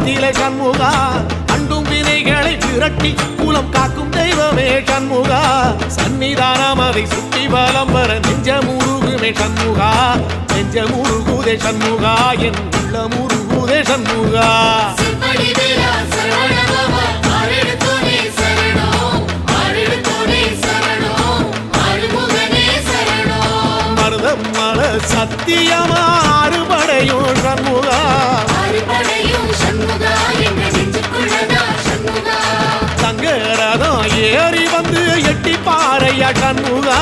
நெஞ்சிலே சண்முகா அண்டும் வினைகளை விரட்டி குலம் காக்கும் தெய்வமே சண்முகா சன்னிதானம் அதை சுற்றி பலம் வர நெஞ்சமுருகுமே சண்முகா நெஞ்சமுருகுதே சண்முகா என் உள்ளமுருகுதே சண்முகா மருதமல சத்தியமா அறுபடையும் சண்முகா சங்கரதம் ஏறி வந்து எட்டி பாறையா சண்முகா